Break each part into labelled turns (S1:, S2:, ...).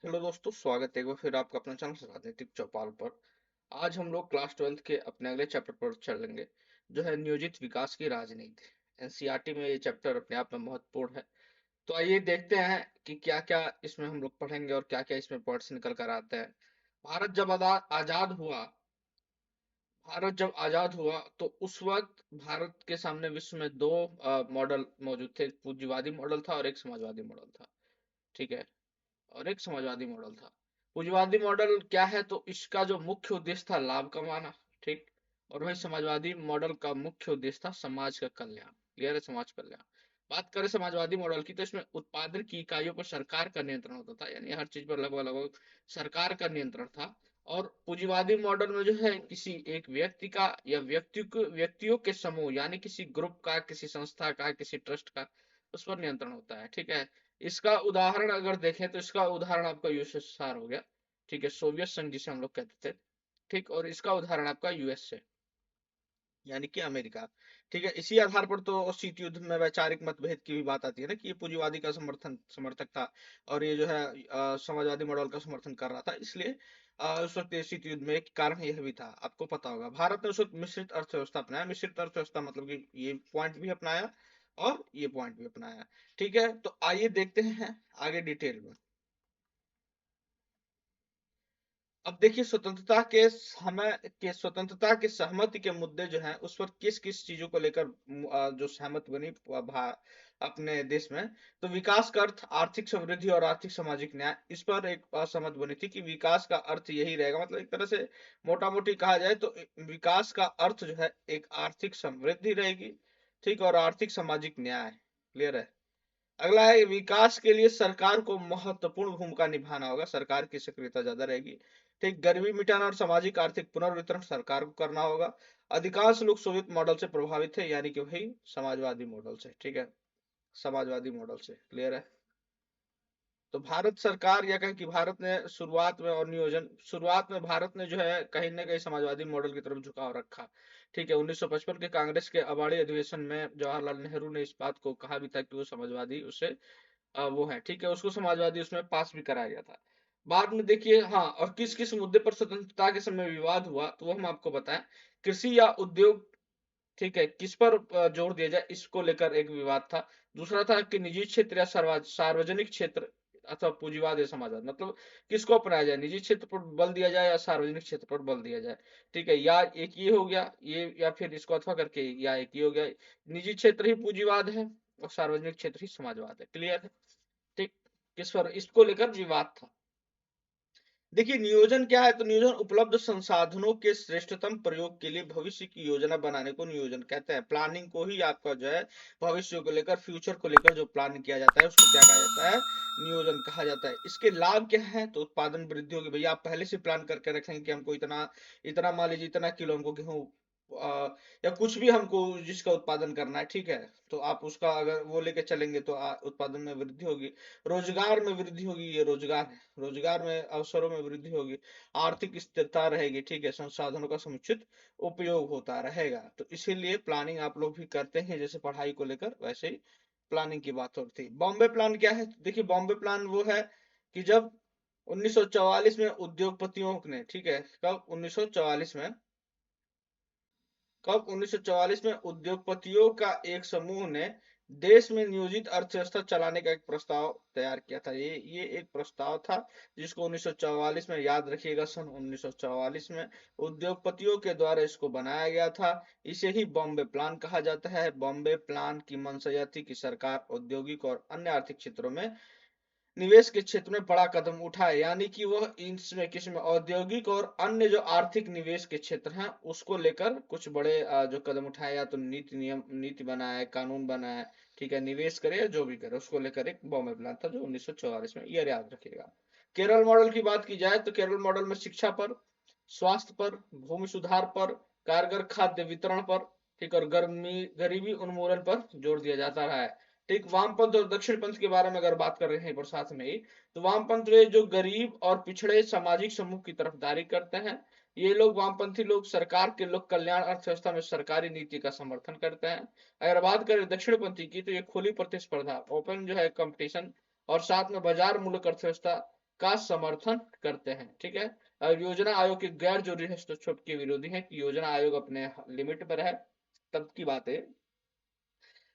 S1: Hello दोस्तों, स्वागत है एक बार फिर आपका अपना चैनल राजनीतिक चौपाल पर। आज हम लोग क्लास 12th के अपने अगले चैप्टर पर चलेंगे, जो है नियोजित विकास की राजनीति। एनसीईआरटी में ये चैप्टर अपने आप में महत्वपूर्ण है। तो आइए देखते हैं कि क्या क्या इसमें हम लोग पढ़ेंगे और क्या क्या इसमें पॉइंट्स निकल कर आते हैं। भारत जब आजाद हुआ भारत जब आजाद हुआ तो उस वक्त भारत के सामने विश्व में दो मॉडल मौजूद थे। एक पूंजीवादी मॉडल था और एक समाजवादी मॉडल था। ठीक है। और एक समाजवादी मॉडल था। पूंजीवादी मॉडल क्या है, तो इसका जो मुख्य उद्देश्य था लाभ कमाना। ठीक। और वही समाजवादी मॉडल का मुख्य उद्देश्य था समाज का कल्याण। क्लियर है, समाज कल्याण। बात करें समाजवादी मॉडल की, तो इसमें उत्पादन की इकाइयों पर सरकार का नियंत्रण होता था, यानी हर चीज पर लगभग लगभग सरकार का नियंत्रण था। और पूंजीवादी मॉडल में जो है किसी एक व्यक्ति का या व्यक्तियों के समूह, यानी किसी ग्रुप का, किसी संस्था का, किसी ट्रस्ट का, उस पर नियंत्रण होता है। ठीक है। इसका उदाहरण अगर देखें तो इसका उदाहरण आपका यूएसएसआर हो गया। ठीक है, सोवियत संघ जिसे हम लोग कहते थे। ठीक। और इसका उदाहरण आपका यूएसए, यानी कि अमेरिका। ठीक है। इसी आधार पर तो शीत युद्ध में वैचारिक मतभेद की भी बात आती है ना, कि ये पूंजीवादी का समर्थक था और ये जो है समाजवादी मॉडल का समर्थन कर रहा था। इसलिए उस वक्त ये शीत युद्ध में एक कारण यह भी था। आपको पता होगा भारत ने उस वक्त मिश्रित अर्थव्यवस्था अपनाया। मिश्रित अर्थव्यवस्था मतलब कि ये पॉइंट भी अपनाया और ये पॉइंट भी अपनाया। ठीक है। तो आइए देखते हैं आगे डिटेल में। अब देखिए, स्वतंत्रता के सहमति के मुद्दे जो हैं उस पर किस किस चीजों को लेकर जो सहमत बनी अपने देश में। तो विकास का अर्थ आर्थिक समृद्धि और आर्थिक सामाजिक न्याय, इस पर एक सहमत बनी थी कि विकास का अर्थ यही रहेगा। मतलब एक तरह से मोटा मोटी कहा जाए तो विकास का अर्थ जो है एक आर्थिक समृद्धि रहेगी। ठीक। और आर्थिक सामाजिक न्याय। क्लियर है। अगला है विकास के लिए सरकार को महत्वपूर्ण भूमिका निभाना होगा। सरकार की सक्रियता ज्यादा रहेगी। ठीक। गरीबी मिटाना और सामाजिक आर्थिक पुनर्वितरण सरकार को करना होगा। अधिकांश लोग सोवियत मॉडल से प्रभावित थे, यानी कि वही समाजवादी मॉडल से। ठीक है, समाजवादी मॉडल से। क्लियर है। तो भारत सरकार, या कहें कि भारत ने शुरुआत में भारत ने जो है कहीं ना कहीं समाजवादी मॉडल की तरफ झुकाव रखा। ठीक है। 1955 के कांग्रेस के अवार्डी अधिवेशन में जवाहरलाल नेहरू ने इस बात को कहा भी था कि वो समाजवादी उसे वो है। ठीक है। उसको समाजवादी उसमें पास भी कराया गया था। बाद में देखिए, हाँ, और किस किस मुद्दे पर स्वतंत्रता के समय विवाद हुआ, तो वो हम आपको बताएं। कृषि या उद्योग। ठीक है, किस पर जोर दिया जाए, इसको लेकर एक विवाद था। दूसरा था कि निजी क्षेत्र या सार्वजनिक क्षेत्र अथवा पूंजीवाद या समाजवाद, मतलब किसको अपनाया जाए, निजी क्षेत्र पर बल दिया जाए या सार्वजनिक क्षेत्र पर बल दिया जाए। ठीक है। या एक ये हो गया ये, या फिर इसको अथवा करके, या एक ये हो गया निजी क्षेत्र ही पूंजीवाद है और सार्वजनिक क्षेत्र ही समाजवाद है। क्लियर है। ठीक। किस पर इसको लेकर विवाद था। देखिए, नियोजन क्या है, तो नियोजन उपलब्ध संसाधनों के श्रेष्ठतम प्रयोग के लिए भविष्य की योजना बनाने को नियोजन कहते हैं। प्लानिंग को ही आपका जो है भविष्य को लेकर, फ्यूचर को लेकर जो प्लान किया जाता है उसको क्या कहा जाता है, नियोजन कहा जाता है। इसके लाभ क्या है, तो उत्पादन वृद्धि होगी। भैया आप पहले से प्लान करके रखेंगे कि हमको इतना इतना मान लीजिए इतना किलो हमको गेहूं या कुछ भी हमको जिसका उत्पादन करना है। ठीक है। तो आप उसका अगर वो लेके चलेंगे तो उत्पादन में वृद्धि होगी। रोजगार में वृद्धि होगी। ये रोजगार है, रोजगार में अवसरों में वृद्धि होगी। आर्थिक स्थिरता रहेगी। ठीक है। संसाधनों का समुचित उपयोग होता रहेगा। तो इसीलिए प्लानिंग आप लोग भी करते हैं, जैसे पढ़ाई को लेकर वैसे ही प्लानिंग की बात होती है। बॉम्बे प्लान क्या है, तो देखिए बॉम्बे प्लान वो है कि जब 1944 में उद्योगपतियों ने, ठीक है, कब 1944 में उद्योगपतियों का एक समूह ने देश में नियोजित अर्थव्यवस्था चलाने का एक प्रस्ताव तैयार किया था। ये एक प्रस्ताव था जिसको 1944 में, याद रखिएगा, सन 1944 में उद्योगपतियों के द्वारा इसको बनाया गया था। इसे ही बॉम्बे प्लान कहा जाता है। बॉम्बे प्लान की मंशा यह थी कि सरकार औद्योगिक और अन्य आर्थिक क्षेत्रों में निवेश के क्षेत्र में बड़ा कदम उठाए, यानी कि वह इसमें किसमें, औद्योगिक और अन्य जो आर्थिक निवेश के क्षेत्र हैं उसको लेकर कुछ बड़े जो कदम उठाए, या तो नीति बनाए, कानून बनाए। ठीक है। निवेश करे या जो भी करे, उसको लेकर एक बॉम्बे प्लान था जो 1944 में, ये याद रखिएगा। केरल मॉडल की बात की जाए तो केरल मॉडल में शिक्षा पर, स्वास्थ्य पर, भूमि सुधार पर, कारगर खाद्य वितरण पर, ठीक, और गरीबी उन्मूलन पर जोर दिया जाता रहा है। ठीक। वामपंथ और दक्षिण पंथ के बारे में अगर बात कर रहे हैं पर साथ में ही, तो वामपंथ वे जो गरीब और पिछड़े सामाजिक समूह की तरफदारी करते हैं। ये लोग, वामपंथी लोग, सरकार के लोक कल्याण अर्थव्यवस्था में सरकारी नीति का समर्थन करते हैं। अगर बात करें दक्षिण पंथी की, तो ये खुली प्रतिस्पर्धा, ओपन जो है कंपटीशन, और साथ में बाजार मूलक अर्थव्यवस्था का समर्थन करते हैं, ठीक है। और योजना आयोग के गैर जरूरी हस्तक्षेप के विरोधी है कि योजना आयोग अपने लिमिट पर है, तब की बात है,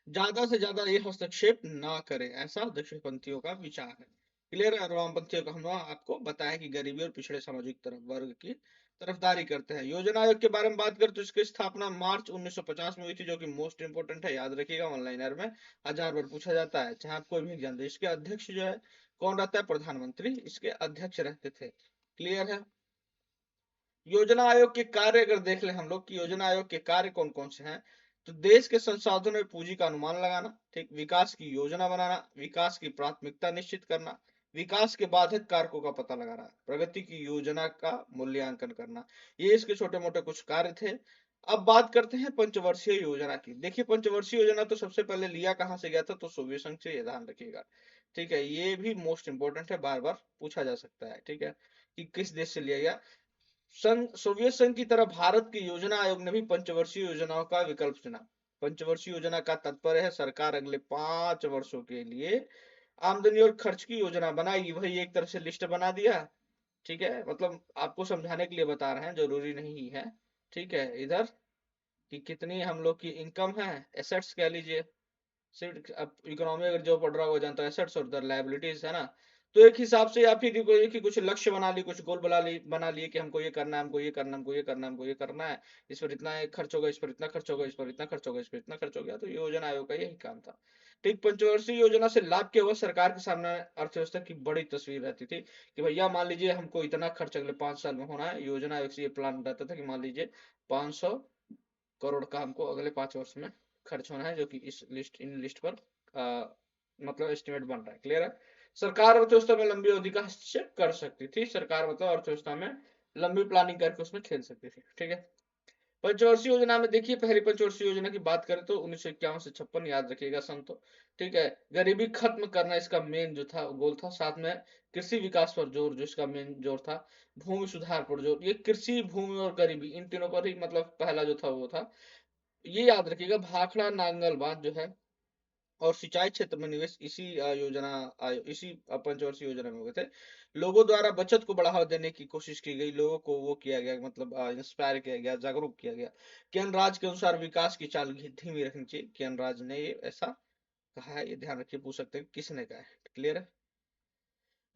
S1: ज्यादा से ज्यादा ये हस्तक्षेप ना करे, ऐसा दक्षिणपंथियों का विचार है। क्लियर है। और वामपंथियों का हमने आपको बताया कि गरीबी और पिछड़े सामाजिक तरफ वर्ग की तरफदारी करते हैं। योजना आयोग के बारे में बात करें तो इसकी स्थापना मार्च 1950 में हुई थी, जो कि मोस्ट इंपोर्टेंट है, याद रखिएगा, ऑनलाइनर में 1000 बार पूछा जाता है, चाहे आप कोई भी एग्जाम दे। इसके अध्यक्ष जो है कौन रहता है? प्रधानमंत्री इसके अध्यक्ष रहते थे। क्लियर है। योजना आयोग के कार्य अगर देख ले हम लोग कि योजना आयोग के कार्य कौन कौन से हैं, तो देश के संसाधनों में पूंजी का अनुमान लगाना, ठीक, विकास की योजना बनाना, विकास की प्राथमिकता निश्चित करना, विकास के बाधित कारकों का पता लगाना, प्रगति की योजना का मूल्यांकन करना, ये इसके छोटे मोटे कुछ कार्य थे। अब बात करते हैं पंचवर्षीय योजना की। देखिए, पंचवर्षीय योजना तो सबसे पहले लिया कहां से गया था? तो सोवियत संघ से, ये ध्यान रखिएगा, ठीक है। ये भी मोस्ट इंपोर्टेंट है, बार बार पूछा जा सकता है, ठीक है, कि किस देश से लिया गया। संघ, सोवियत संघ की तरह भारत की योजना आयोग ने भी पंचवर्षीय योजनाओं का विकल्प चुना। पंचवर्षीय योजना का तात्पर्य है सरकार अगले 5 वर्षों के लिए आमदनी और खर्च की योजना बनाएगी। वही एक तरह से लिस्ट बना दिया, ठीक है, मतलब आपको समझाने के लिए बता रहे हैं, जरूरी नहीं है, ठीक है। इधर कि कितनी हम लोग की इनकम है, एसेट्स कह लीजिए, सिर्फ अब इकोनॉमी अगर जो पढ़ रहा है वो जानता है, एसेट्स और उधर लायबिलिटीज है ना। तो एक हिसाब से या फिर कोई कि कुछ लक्ष्य बना ली, कुछ गोल बना लिए कि हमको ये करना है, हमको ये करना है, हमको ये करना है, हमको ये करना है, इस पर इतना खर्च होगा, इस पर इतना खर्च होगा, इस पर इतना खर्च होगा, इस पर इतना खर्च हो गया। तो योजना आयोग का यही काम था, ठीक। पंचवर्षीय योजना से लाभ क्या हुआ? सरकार के सामने अर्थव्यवस्था की बड़ी तस्वीर रहती थी कि भैया मान लीजिए हमको इतना खर्च अगले 5 साल में होना है। योजना आयोग से ये प्लान रहता था कि मान लीजिए 500 करोड़ का हमको अगले 5 वर्ष में खर्च होना है, जो कि इस लिस्ट, इन लिस्ट पर मतलब एस्टिमेट बन रहा है। क्लियर है। सरकार अर्थव्यवस्था में लंबी अवधि का हस्तक्षेप कर सकती थी। सरकार मतलब अर्थव्यवस्था में लंबी प्लानिंग करके उसमें खेल सकती थी, ठीक है। पंचवर्षीय योजना में देखिए, पहली पंचवर्षीय योजना की बात करें तो 1951 से 56, याद रखिएगा सन तो, ठीक है। गरीबी खत्म करना इसका मेन जो था गोल था। साथ में कृषि विकास पर जोर, जो इसका मेन जोर था। भूमि सुधार पर जोर। ये कृषि, भूमि और गरीबी, इन तीनों पर ही मतलब पहला जो था वो था। ये याद रखिएगा, भाखड़ा नांगल बांध जो है और सिंचाई क्षेत्र में निवेश इसी इसी पंचवर्षीय योजना में हुए थे। लोगों द्वारा बचत को बढ़ावा देने की कोशिश की गई, लोगों को वो किया गया, मतलब इंस्पायर किया गया, जागरूक किया गया। किरण राज के अनुसार विकास की चाल धीमी रखनी चाहिए। किरण राज ने ये ऐसा कहा है, ये ध्यान रखिए, पूछ सकते हैं किसने कहा है। क्लियर है।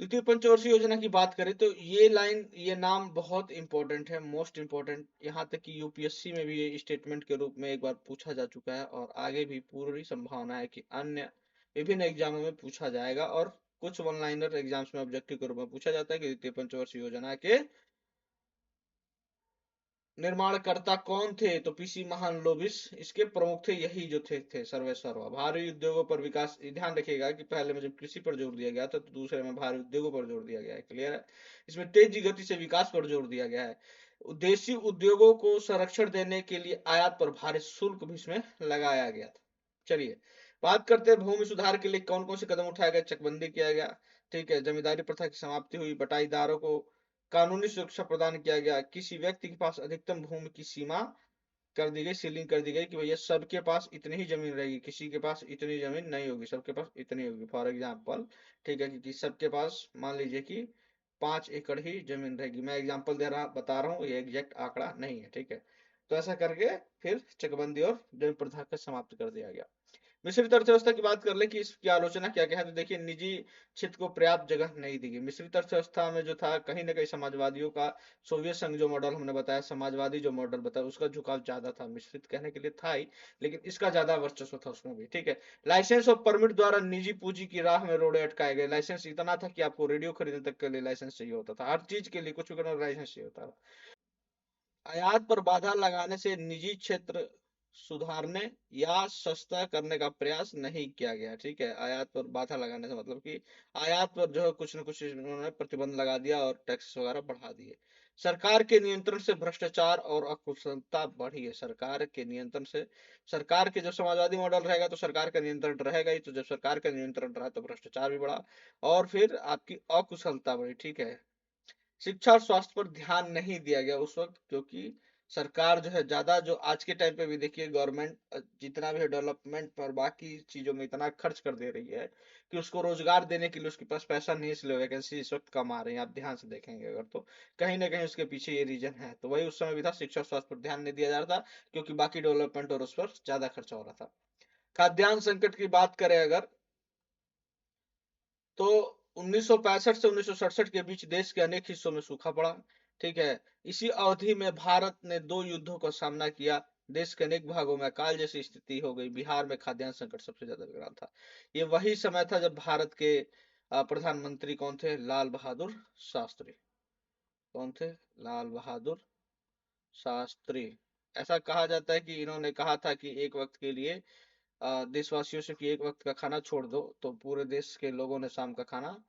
S1: द्वितीय पंचवर्षीय योजना की बात करें तो ये लाइन, ये नाम बहुत इंपॉर्टेंट है, मोस्ट इंपॉर्टेंट। यहाँ तक कि यूपीएससी में भी ये स्टेटमेंट के रूप में एक बार पूछा जा चुका है, और आगे भी पूरी संभावना है कि अन्य विभिन्न एग्जामों में पूछा जाएगा, और कुछ वन लाइनर एग्जाम्स में ऑब्जेक्टिव के रूप में पूछा जाता है कि द्वितीय पंचवर्षीय योजना के निर्माणकर्ता कौन थे? तो पीसी महालनोबिस इसके प्रमुख थे। यही जो थे सर्वे सर्वा। भारी उद्योगों पर विकास, ध्यान रखिएगा कि पहले में जब कृषि पर जोर दिया गया था, तो दूसरे में भारी उद्योगों पर जोर दिया गया है। क्लियर है। इसमें तेजी गति से विकास पर जोर दिया गया है। देशी उद्योगों को संरक्षण देने के लिए आयात पर भारी शुल्क भी इसमें लगाया गया था। चलिए बात करते हैं भूमि सुधार के लिए कौन कौन से कदम उठाया गया। चकबंदी किया गया, ठीक है। जमींदारी प्रथा की समाप्ति हुई। बटाईदारों को कानूनी सुरक्षा प्रदान किया गया। किसी व्यक्ति के पास अधिकतम भूमि की सीमा कर दी गई, सीलिंग कर दी गई कि भैया सबके पास इतनी ही जमीन रहेगी, किसी के पास इतनी जमीन नहीं होगी, सबके पास इतनी होगी। फॉर एग्जाम्पल, ठीक है, कि सबके पास मान लीजिए कि 5 एकड़ ही जमीन रहेगी। मैं एग्जाम्पल दे रहा बता रहा हूँ, ये एग्जैक्ट आंकड़ा नहीं है, ठीक है। तो ऐसा करके फिर चकबंदी और जमीन प्रथा को समाप्त कर दिया गया। मिश्रित अर्थव्यवस्था की बात कर ले कि इसकी आलोचना क्या क्या है, तो देखिए, निजी क्षेत्र को पर्याप्त जगह नहीं दी गई। मिश्रित अर्थव्यवस्था में जो था, कहीं ना कहीं समाजवादियों का, सोवियत संघ जो मॉडल हमने बताया, समाजवादी जो मॉडल बताया, उसका झुकाव ज्यादा था। मिश्रित कहने के लिए था ही, लेकिन इसका ज्यादा वर्चस्व था उसमें भी, ठीक है। लाइसेंस और परमिट द्वारा निजी पूंजी की राह में रोड़े अटकाए गए। लाइसेंस इतना था कि आपको रेडियो खरीदने तक के लिए लाइसेंस चाहिए होता था, हर चीज के लिए, कुछ भी करना लाइसेंस चाहिए होता था। आयात पर बाधा लगाने से निजी क्षेत्र सुधारने या सस्ता करने का प्रयास नहीं किया गया, ठीक है। आयात पर बाधा लगाने से मतलब कि आयात पर जो है कुछ न कुछ उन्होंने प्रतिबंध लगा दिया और टैक्स वगैरह बढ़ा दिए। सरकार के नियंत्रण से भ्रष्टाचार और अकुशलता बढ़ी है। सरकार के नियंत्रण से, सरकार के जो समाजवादी मॉडल रहेगा तो सरकार का नियंत्रण रहेगा ही, तो जब सरकार का नियंत्रण रहा तो भ्रष्टाचार भी बढ़ा और फिर आपकी अकुशलता बढ़ी, ठीक है। शिक्षा और स्वास्थ्य पर ध्यान नहीं दिया गया उस वक्त, क्योंकि सरकार जो है ज्यादा, जो आज के टाइम पे भी देखिए गवर्नमेंट जितना भी डेवलपमेंट पर बाकी चीजों में इतना खर्च कर दे रही है कि उसको रोजगार देने के लिए उसके पास पैसा नहीं, इसलिए वैकेंसी इस वक्त कम आ रही है। आप ध्यान से देखेंगे अगर तो कहीं ना कहीं उसके पीछे ये रीजन है। तो वही उस समय भी था, शिक्षा स्वास्थ्य पर ध्यान नहीं दिया जा रहा था क्योंकि बाकी डेवलपमेंट और उस पर ज्यादा खर्चा हो रहा था। खाद्यान्न संकट की बात करें अगर, तो 1965 से 1967 के बीच देश के अनेक हिस्सों में सूखा पड़ा। ठीक है। इसी अवधि में भारत ने 2 युद्धों का सामना किया। देश के अनेक भागों में अकाल जैसी स्थिति हो गई। बिहार में खाद्यान्न संकट सबसे ज्यादा विकराल था। ये वही समय था जब भारत के प्रधानमंत्री कौन थे? लाल बहादुर शास्त्री। कौन थे? लाल बहादुर शास्त्री। ऐसा कहा जाता है कि इन्होंने कहा था कि एक वक्त के लिए देशवासियों से कि एक वक्त का खाना छोड़ दो, तो पूरे देश के लोगों ने शाम का खाना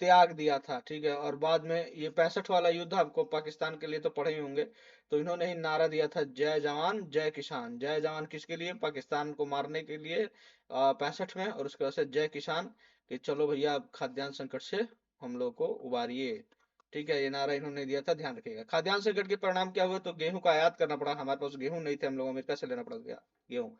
S1: त्याग दिया था। ठीक है। और बाद में ये 65 वाला युद्ध आपको पाकिस्तान के लिए तो पढ़े ही होंगे। तो इन्होंने ही नारा दिया था, जय जवान जय किसान। जय जवान किसके लिए? पाकिस्तान को मारने के लिए 65 में। और उसके बाद से जय किसान, कि चलो भैया अब खाद्यान्न संकट से हम लोग को उबारिए। ठीक है। ये नारा इन्होंने दिया था, ध्यान रखिएगा। खाद्यान्न संकट के परिणाम क्या हुए? तो गेहूं का आयात करना पड़ा। हमारे पास गेहूं नहीं थे, हम लोग अमेरिका से लेना पड़ गया गेहूं।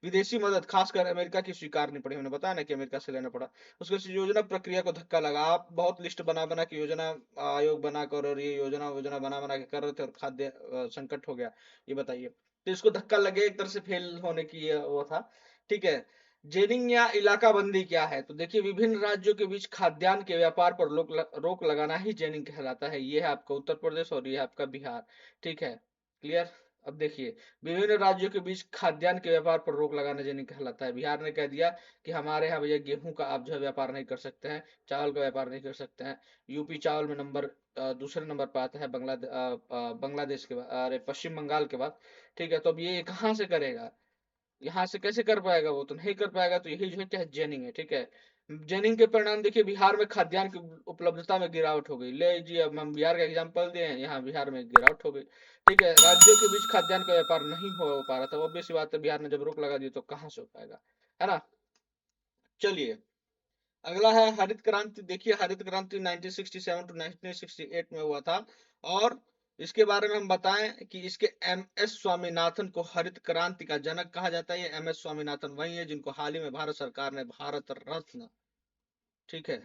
S1: विदेशी मदद खासकर अमेरिका की स्वीकारनी पड़ी। हमने बताया ना कि अमेरिका से लेना पड़ा। उसके बाद योजना प्रक्रिया को धक्का लगा। आप बहुत लिस्ट बना बना के योजना आयोग बनाकर और ये योजना योजना बना बना के कर रहे थे और खाद्य संकट हो गया। ये बताइए। तो इसको धक्का लगे, एक तरह से फेल होने की वो था। ठीक है। जेनिंग या इलाका बंदी क्या है? तो देखिए, विभिन्न राज्यों के बीच खाद्यान्न के व्यापार पर रोक लगाना ही जेनिंग कहलाता है। ये है आपका उत्तर प्रदेश और ये है आपका बिहार। ठीक है। क्लियर? अब देखिए, विभिन्न राज्यों के बीच खाद्यान्न के व्यापार पर रोक लगाना जेनिंग कहलाता है। बिहार ने कह दिया कि हमारे यहाँ भैया गेहूं का आप जो है व्यापार नहीं कर सकते हैं, चावल का व्यापार नहीं कर सकते हैं। यूपी चावल में दूसरे नंबर पर आता है बांग्लादेश के बाद, अरे पश्चिम बंगाल के बाद। ठीक है। तो अब ये कहाँ से करेगा? यहाँ से कैसे कर पाएगा? वो तो नहीं कर पाएगा। तो यही जो है क्या है, जेनिंग है। ठीक है। जेनिंग के परिणाम देखिए, बिहार में खाद्यान्न की उपलब्धता में गिरावट हो गई। ले जी, अब हम बिहार का एग्जांपल दें, यहाँ बिहार में गिरावट हो गई। ठीक है। राज्यों के बीच खाद्यान्न का व्यापार नहीं हो पा रहा था। ऑब्वियस सी बात है, बिहार ने जब रोक लगा दी तो कहाँ से हो पाएगा, है ना। चलिए, अगला है हरित क्रांति। देखिए, हरित क्रांति 1967 टू 1968 में हुआ था। और इसके बारे में हम बताएं कि इसके एम एस स्वामीनाथन को हरित क्रांति का जनक कहा जाता है। ये एम एस स्वामीनाथन वही है जिनको हाल ही में भारत सरकार ने भारत रत्न, ठीक है,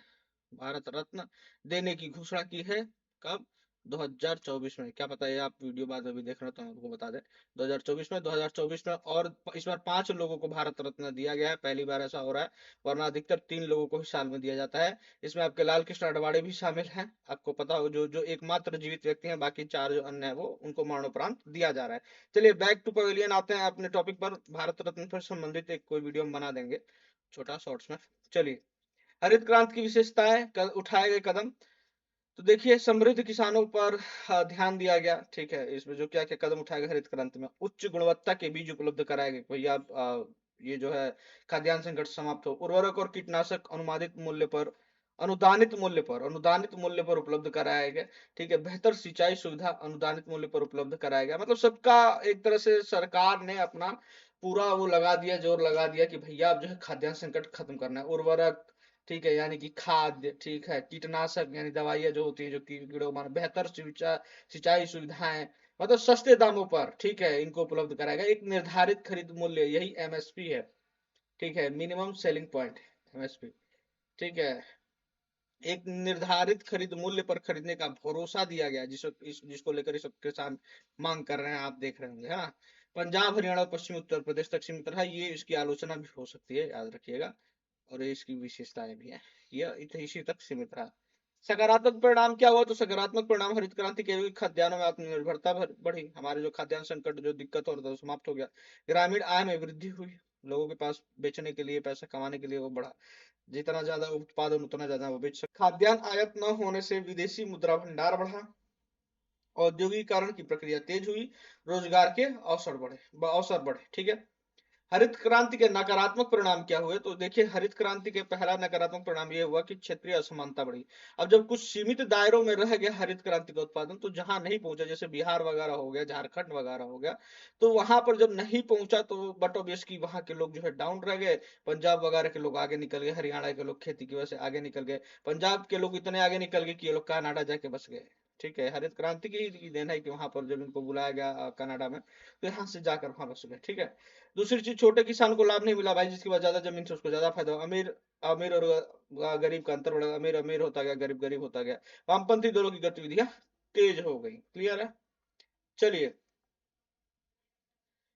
S1: भारत रत्न देने की घोषणा की है। कब? 2024 में। क्या पता है आप वीडियो बाद में भी देख रहे हो तो हम आपको बता दें। 2024 में, 2024 में। और इस बार 5 लोगों को भारत रत्न दिया गया है, पहली बार ऐसा हो रहा है। वरना अधिकतर 3 लोगों को ही साल में दिया जाता है। इसमें आपके लाल कृष्ण अडवाणी भी शामिल हैं। आपको पता हो, जो जो एकमात्र जीवित व्यक्ति हैं, बाकी 4 जो अन्य है वो उनको मरणोपरांत दिया जा रहा है। चलिए, बैक टू पवेलियन आते हैं अपने टॉपिक पर। भारत रत्न पर संबंधित एक कोई वीडियो हम बना देंगे, छोटा शॉर्ट्स में। चलिए, हरित क्रांति की विशेषताएं, उठाए गए कदम। तो देखिए, समृद्ध किसानों पर ध्यान दिया गया। ठीक है। इसमें जो क्या क्या कदम उठाए गए हरित क्रांति में, उच्च गुणवत्ता के बीज उपलब्ध कराए गए। भैया ये जो है खाद्यान्न संकट समाप्त हो। उर्वरक और कीटनाशक अनुदानित मूल्य पर उपलब्ध कराया गया। ठीक है। बेहतर सिंचाई सुविधा अनुदानित मूल्य पर उपलब्ध कराया गया। मतलब सबका एक तरह से सरकार ने अपना पूरा वो लगा दिया, जोर लगा दिया कि भैया अब जो है खाद्यान्न संकट खत्म करना है। उर्वरक, ठीक है, यानी कि खाद्य, ठीक है, कीटनाशक यानी दवाइयाँ जो होती है जो कीड़ों मार, बेहतर सिंचाई सुविधाएं, मतलब सस्ते दामों पर, ठीक है, इनको उपलब्ध कराएगा। एक निर्धारित खरीद मूल्य, यही एमएसपी है। ठीक है। Minimum selling point, MSP. ठीक है। एक निर्धारित खरीद मूल्य पर खरीदने का भरोसा दिया गया, जिसको लेकर सब किसान मांग कर रहे हैं, आप देख रहे होंगे, है ना। पंजाब, हरियाणा, पश्चिमी उत्तर प्रदेश तक सीमित रहा। ये इसकी आलोचना भी हो सकती है, याद रखिएगा। और ये इसकी विशेषताएं भी हैं। यह इसी तक सीमित रहा। सकारात्मक परिणाम क्या हुआ? तो सकारात्मक परिणाम हरित क्रांति के खाद्यान्नों में आत्मनिर्भरता बढ़ी। हमारे जो खाद्यान्न संकट जो दिक्कत हो रहा था समाप्त हो गया। ग्रामीण आय में वृद्धि हुई। लोगों के पास बेचने के लिए, पैसा कमाने के लिए वो बढ़ा। जितना ज्यादा उत्पादन उतना ज्यादा वो बेच सकते। खाद्यान्न आयात न होने से विदेशी मुद्रा भंडार बढ़ा। औद्योगिकरण की प्रक्रिया तेज हुई। रोजगार के अवसर बढ़े। ठीक है। हरित क्रांति के नकारात्मक परिणाम क्या हुए? तो देखिए, हरित क्रांति के पहला नकारात्मक परिणाम यह हुआ कि क्षेत्रीय असमानता बढ़ी। अब जब कुछ सीमित दायरों में रह गया हरित क्रांति का उत्पादन, तो जहां नहीं पहुंचा, जैसे बिहार वगैरह हो गया, झारखंड वगैरह हो गया, तो वहां पर जब नहीं पहुंचा तो बट ऑब्वियस की वहां के लोग जो है डाउन रह गए। पंजाब वगैरह के लोग आगे निकल गए, हरियाणा के लोग खेती की वजह से आगे निकल गए, पंजाब के लोग इतने आगे निकल गए कि ये लोग कनाडा जाके बस गए। ठीक है, हरित क्रांति की देन है कि वहां पर जब इनको बुलाया गया कनाडा में, तो यहाँ से जाकर वहां बस गए। ठीक है, दूसरी चीज, छोटे किसान को लाभ नहीं मिला भाई, जिसके पास ज्यादा जमीन से उसको ज्यादा फायदा हुआ। अमीर अमीर और गरीब का अंतर बढ़ा, अमीर अमीर होता गया, गरीब गरीब होता गया। वामपंथी दलों की गतिविधियां तेज हो गई। क्लियर है। चलिए,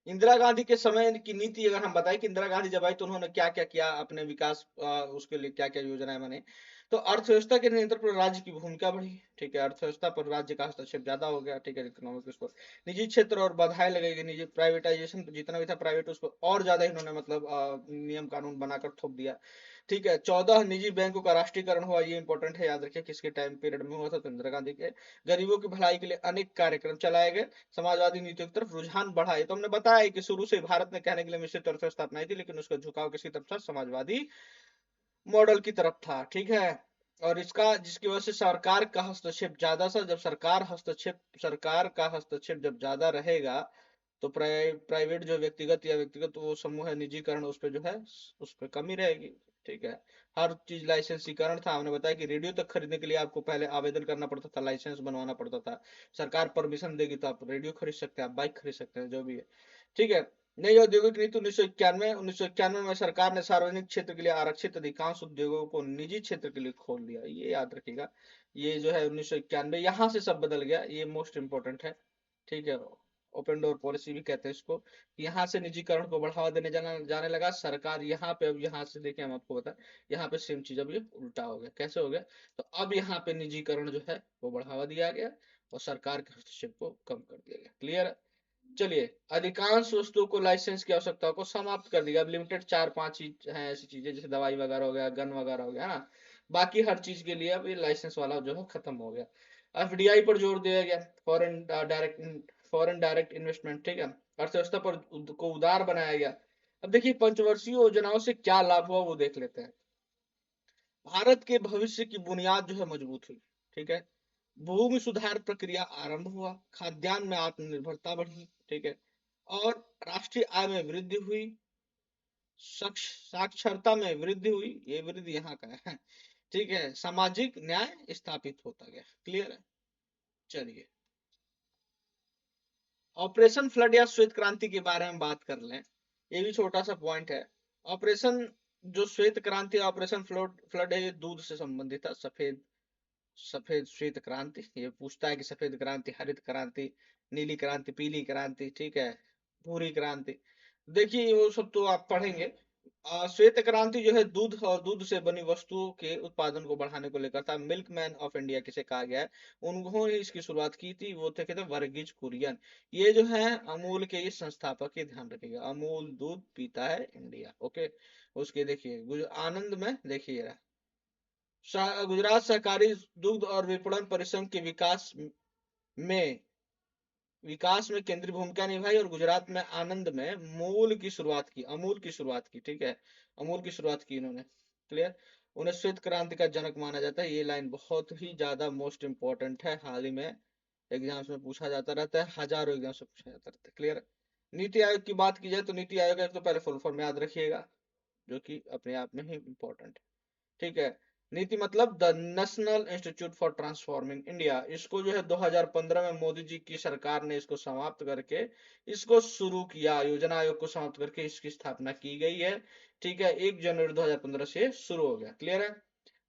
S1: इंदिरा गांधी के समय की नीति अगर हम बताएं कि इंदिरा गांधी जब आई तो उन्होंने क्या क्या किया अपने विकास, उसके लिए क्या क्या योजनाएं बने। तो अर्थव्यवस्था के नियंत्रण पर राज्य की भूमिका बढ़ी। ठीक है, अर्थव्यवस्था पर राज्य का हस्तक्षेप ज्यादा हो गया। ठीक है, इकोनॉमिक उस पर निजी क्षेत्र और बाधाएं लगेगी, निजी प्राइवेटाइजेशन जितना भी था प्राइवेट, उस पर और ज्यादा इन्होंने मतलब नियम कानून बनाकर थोप दिया। ठीक है, 14 निजी बैंकों का राष्ट्रीयकरण हुआ। ये इंपॉर्टेंट है, याद रखिए किसके टाइम पीरियड में हुआ था, तो इंदिरा गांधी के। गरीबों की भलाई के लिए अनेक कार्यक्रम चलाए गए। समाजवादी नीतियों की तरफ रुझान बढ़ा है। तो हमने बताया कि शुरू से भारत ने कहने के लिए मिश्रित अर्थव्यवस्था अपनाई थी, लेकिन उसका झुकाव किसकी तरफ था, समाजवादी मॉडल की तरफ था। ठीक है, और इसका जिसकी वजह से सरकार का हस्तक्षेप ज्यादा था। जब सरकार का हस्तक्षेप जब ज्यादा रहेगा, तो प्राइवेट जो व्यक्तिगत या व्यक्तिगत वो समूह है, निजीकरण, उस पे जो है उस पे कमी रहेगी। ठीक है, हर चीज लाइसेंसीकरण था। हमने बताया कि रेडियो तक खरीदने के लिए आपको पहले आवेदन करना पड़ता था, लाइसेंस बनवाना पड़ता था। सरकार परमिशन देगी तो आप रेडियो खरीद सकते हैं, आप बाइक खरीद सकते हैं, जो भी है। ठीक है, नई औद्योगिक नीति 1991 में सरकार ने सार्वजनिक क्षेत्र के लिए आरक्षित अधिकांश उद्योगों को निजी क्षेत्र के लिए खोल दिया। ये याद रखिएगा, ये जो है 1991, यहाँ से सब बदल गया, ये मोस्ट इंपोर्टेंट है। ठीक है, ओपन डोर पॉलिसी भी कहते हैं इसको, कि यहाँ से निजीकरण को बढ़ावा देने जाने लगा सरकार। यहाँ पे अब यहाँ से देखिए, हम आपको बताएं, यहाँ पे सेम चीज अब ये उल्टा हो गया। कैसे हो गया, तो अब यहाँ पे निजीकरण जो है वो बढ़ावा दिया गया और सरकार के हस्तक्षेप को कम कर दिया गया। क्लियर है। चलिए, अधिकांश वस्तुओं को लाइसेंस की आवश्यकता को समाप्त कर दिया। अब लिमिटेड 4-5 चीज है, ऐसी चीजें जैसे दवाई वगैरह हो गया, गन वगैरह हो गया ना, बाकी हर चीज के लिए अब ये लाइसेंस वाला जो है खत्म हो गया। एफडीआई पर जोर दिया गया, फॉरेन डायरेक्ट इन्वेस्टमेंट। ठीक है, अर्थव्यवस्था पर को उदार बनाया गया। अब देखिए, पंचवर्षीय योजनाओं से क्या लाभ हुआ वो देख लेते हैं। भारत के भविष्य की बुनियाद जो है मजबूत हुई। ठीक है, भूमि सुधार प्रक्रिया आरंभ हुआ, खाद्यान्न में आत्मनिर्भरता बढ़ी। ठीक है, और राष्ट्रीय आय में वृद्धि हुई, साक्षरता में वृद्धि हुई, ये वृद्धि यहाँ का है। ठीक है, सामाजिक न्याय स्थापित होता गया। क्लियर है। चलिए, ऑपरेशन फ्लड या श्वेत क्रांति के बारे में बात कर लें, ये भी छोटा सा पॉइंट है। ऑपरेशन जो श्वेत क्रांति, ऑपरेशन फ्लड फ्लड है, ये दूध से संबंधित था। सफेद सफेद श्वेत क्रांति, ये पूछता है कि सफेद क्रांति, हरित क्रांति, नीली क्रांति, पीली क्रांति, ठीक है, भूरी क्रांति। देखिए वो सब तो आप पढ़ेंगे। श्वेत क्रांति जो है दूध और दूध से बनी वस्तुओं के उत्पादन को बढ़ाने को लेकर था। मिल्क मैन ऑफ इंडिया किसे कहा गया है, उन्होंने इसकी शुरुआत की थी, वो थे कहते वर्गीज कुरियन। ये जो है अमूल के ये संस्थापक है, ध्यान रखिएगा। अमूल दूध पीता है इंडिया। ओके, उसके देखिए आनंद में देखिए, गुजरात सहकारी दुग्ध और विपणन परिसंघ के में विकास में केंद्रीय भूमिका निभाई, और गुजरात में आनंद में मूल की शुरुआत की, अमूल की शुरुआत की। ठीक है, अमूल की शुरुआत की इन्होंने। क्लियर। उन्हें श्वेत क्रांति का जनक माना जाता है। ये लाइन बहुत ही ज्यादा मोस्ट इंपॉर्टेंट है, हाल ही में एग्जाम्स में पूछा जाता रहता है, हजारों एग्जाम से पूछा जाता रहता है। क्लियर। नीति आयोग की बात की जाए तो नीति आयोग एक तो पहले फुल फॉर्म याद रखिएगा, जो कि अपने आप में ही इंपॉर्टेंट है। ठीक है, नीति मतलब the national institute for transforming India. इसको जो है 2015 में मोदी जी की सरकार ने इसको समाप्त करके इसको शुरू किया। योजना आयोग को समाप्त करके इसकी स्थापना की गई है। ठीक है, 1 जनवरी 2015 से शुरू हो गया। क्लियर है।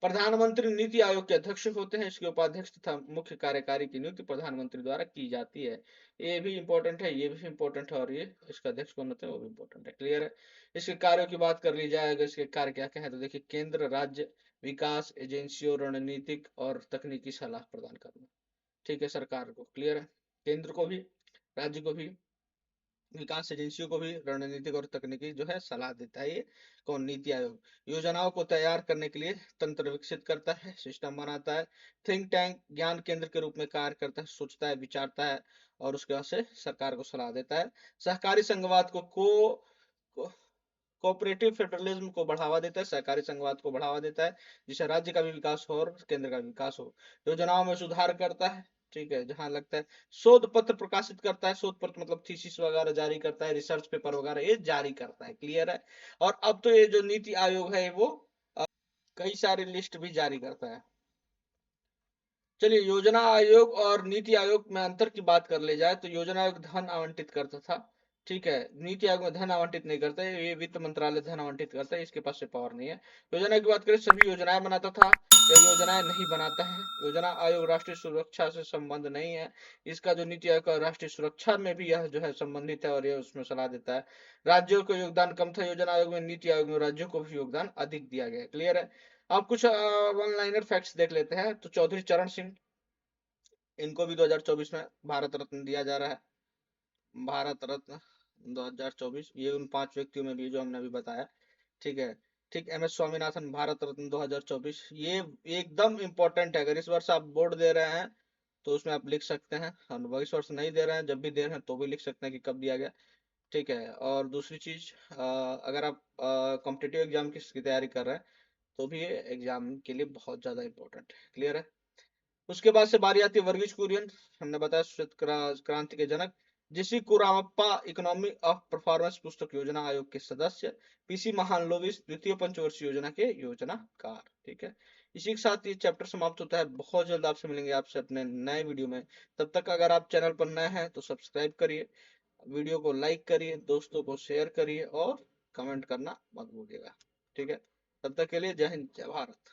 S1: प्रधानमंत्री नीति आयोग के अध्यक्ष होते हैं। इसके उपाध्यक्ष तथा मुख्य कार्यकारी की नियुक्ति प्रधानमंत्री द्वारा की जाती है। ये भी इंपॉर्टेंट है, ये भी इंपॉर्टेंट है, और ये इसका अध्यक्ष कौन होते हैं वो भी इंपॉर्टेंट है। क्लियर है। इसके कार्यों की बात कर ली जाए, अगर इसके कार्य क्या क्या है, तो देखिए, केंद्र राज्य विकास एजेंसियों, रणनीतिक और तकनीकी सलाह प्रदान करना। ठीक है, सरकार को। क्लियर है। केंद्र को भी, राज्य को भी, विकास एजेंसियों को भी रणनीतिक और तकनीकी जो है सलाह देता है। ये कौन, नीति आयोग। योजनाओं को तैयार करने के लिए तंत्र विकसित करता है, सिस्टम बनाता है। थिंक टैंक ज्ञान केंद्र के रूप में कार्य करता है, सोचता है, विचारता है, और उसके बाद से सरकार को सलाह देता है। सहकारी संघवाद को कोऑपरेटिव फेडरलिज्म को बढ़ावा देता है, सहकारी संघवाद को बढ़ावा देता है, जिससे राज्य का भी विकास हो और केंद्र का भी विकास हो। योजनाओं में सुधार करता है। ठीक है, जहां लगता है। शोध पत्र प्रकाशित करता है, शोध पत्र मतलब थीसिस वगैरह जारी करता है, रिसर्च पेपर वगैरह ये जारी करता है। क्लियर है। और अब तो ये जो नीति आयोग है वो कई सारी लिस्ट भी जारी करता है। चलिए, योजना आयोग और नीति आयोग में अंतर की बात कर ले जाए तो योजना आयोग धन आवंटित करता था, ठीक है। नीति आयोग में धन आवंटित नहीं करता है, ये वित्त मंत्रालय धन आवंटित करता है, इसके पास से पावर नहीं है। योजना की बात करें, सभी योजनाएं बनाता था, यह योजनाएं नहीं बनाता है। योजना आयोग राष्ट्रीय सुरक्षा से संबंध नहीं है, इसका जो नीति आयोग का राष्ट्रीय सुरक्षा में भी यह जो है संबंधित है और यह उसमें सलाह देता है। राज्यों को योगदान कम था योजना आयोग में, नीति आयोग में राज्यों को भी योगदान अधिक दिया गया है। क्लियर है। अब कुछ वन लाइनर फैक्ट्स देख लेते हैं। तो चौधरी चरण सिंह, इनको भी 2024 में भारत रत्न दिया जा रहा है। भारत रत्न 2024, ये उन 5 व्यक्तियों में भी जो हमने अभी बताया, ठीक है। ठीक, एम एस स्वामीनाथन भारत रत्न 2024, ये एकदम इंपॉर्टेंट है। अगर इस वर्ष आप बोर्ड दे रहे हैं तो उसमें आप लिख सकते हैं, और इस वर्ष नहीं दे रहे हैं, जब भी दे रहे हैं तो भी लिख सकते हैं कि कब दिया गया, ठीक है। और दूसरी चीज, अगर आप कॉम्पिटेटिव एग्जाम की तैयारी कर रहे हैं तो भी ये एग्जाम के लिए बहुत ज्यादा इंपॉर्टेंट है। क्लियर है। उसके बाद से बारी आती है वर्गीज कुरियन, हमने बताया श्वेत क्रांति के जनक। जीसी कुरामप्पा इकोनॉमी ऑफ परफॉर्मेंस पुस्तक योजना आयोग के सदस्य। पीसी महालनोबिस द्वितीय पंचवर्षीय योजना के योजनाकार, ठीक है। इसी के साथ ये चैप्टर समाप्त होता है। बहुत जल्द आपसे मिलेंगे, आपसे अपने नए वीडियो में। तब तक अगर आप चैनल पर नए हैं तो सब्सक्राइब करिए, वीडियो को लाइक करिए, दोस्तों को शेयर करिए और कमेंट करना मत भूलिएगा, ठीक है। तब तक के लिए जय हिंद, जय भारत।